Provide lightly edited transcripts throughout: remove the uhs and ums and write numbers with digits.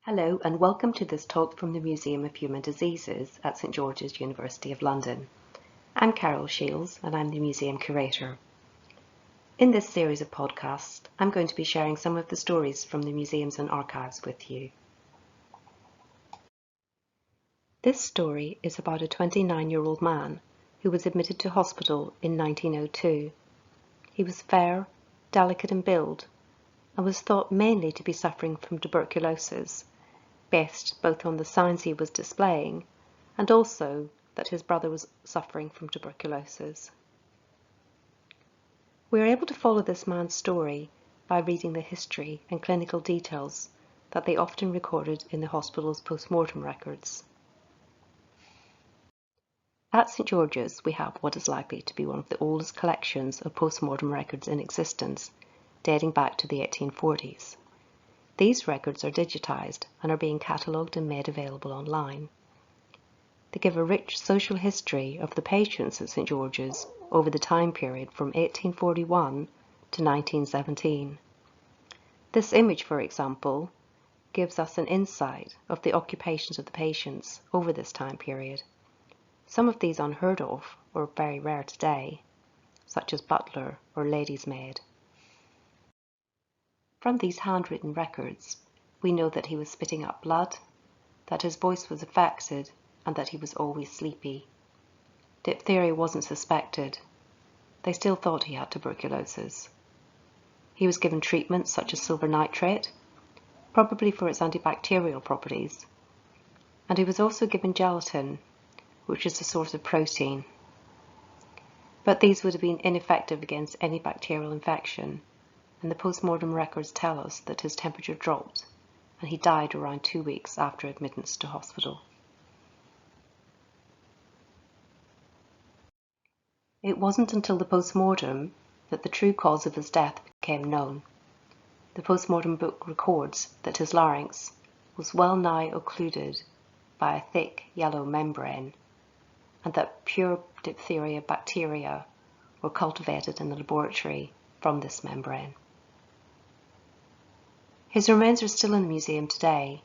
Hello and welcome to this talk from the Museum of Human Diseases at St George's University of London. I'm Carol Shields and I'm the museum curator. In this series of podcasts, I'm going to be sharing some of the stories from the museums and archives with you. This story is about a 29-year-old man who was admitted to hospital in 1902. He was fair, delicate in build, and was thought mainly to be suffering from tuberculosis, based both on the signs he was displaying and also that his brother was suffering from tuberculosis. We are able to follow this man's story by reading the history and clinical details that they often recorded in the hospital's post-mortem records. At St George's, we have what is likely to be one of the oldest collections of post-mortem records in existence, dating back to the 1840s. These records are digitised and are being catalogued and made available online. They give a rich social history of the patients at St George's over the time period from 1841 to 1917. This image, for example, gives us an insight of the occupations of the patients over this time period. Some of these unheard of or very rare today, such as butler or lady's maid. From these handwritten records, we know that he was spitting up blood, that his voice was affected, and that he was always sleepy. Diphtheria wasn't suspected. They still thought he had tuberculosis. He was given treatments such as silver nitrate, probably for its antibacterial properties, and he was also given gelatin, which is a source of protein. But these would have been ineffective against any bacterial infection, and the post-mortem records tell us that his temperature dropped and he died around 2 weeks after admittance to hospital. It wasn't until the post-mortem that the true cause of his death became known. The post-mortem book records that his larynx was well nigh occluded by a thick yellow membrane, and that pure diphtheria bacteria were cultivated in the laboratory from this membrane. His remains are still in the museum today,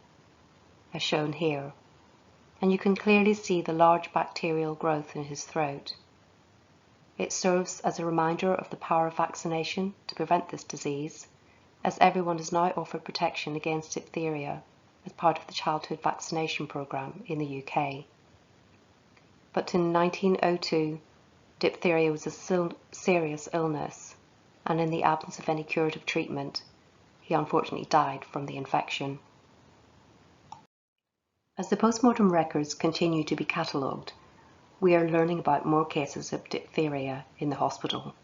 as shown here, and you can clearly see the large bacterial growth in his throat. It serves as a reminder of the power of vaccination to prevent this disease, as everyone is now offered protection against diphtheria as part of the childhood vaccination programme in the UK. But in 1902, diphtheria was a serious illness, and in the absence of any curative treatment, he unfortunately died from the infection. As the post-mortem records continue to be catalogued, we are learning about more cases of diphtheria in the hospital.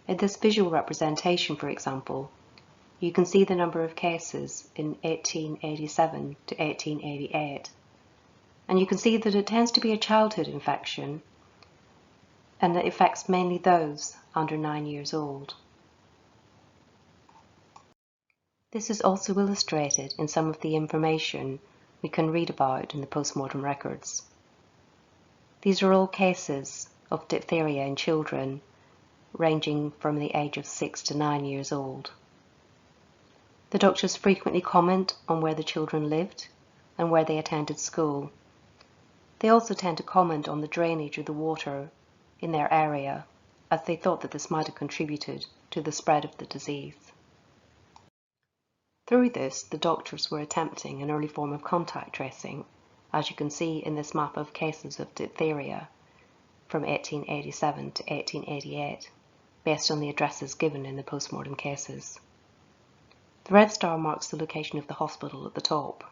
In this visual representation, for example, you can see the number of cases in 1887 to 1888, and you can see that it tends to be a childhood infection, and it affects mainly those under 9 years old. This is also illustrated in some of the information we can read about in the post-mortem records. These are all cases of diphtheria in children ranging from the age of 6 to 9 years old. The doctors frequently comment on where the children lived and where they attended school. They also tend to comment on the drainage of the water in their area, as they thought that this might have contributed to the spread of the disease. Through this, the doctors were attempting an early form of contact tracing, as you can see in this map of cases of diphtheria from 1887 to 1888, based on the addresses given in the post-mortem cases. The red star marks the location of the hospital at the top,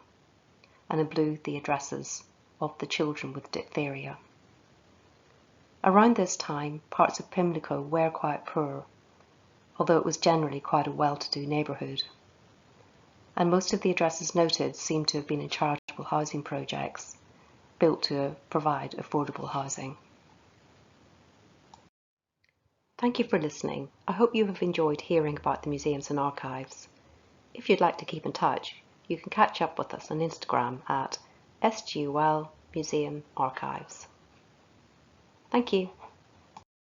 and in blue the addresses of the children with diphtheria. Around this time, parts of Pimlico were quite poor, although it was generally quite a well-to-do neighbourhood. And most of the addresses noted seem to have been in charitable housing projects built to provide affordable housing. Thank you for listening. I hope you have enjoyed hearing about the museums and archives. If you'd like to keep in touch, you can catch up with us on Instagram at SGUL Museum Archives. Thank you.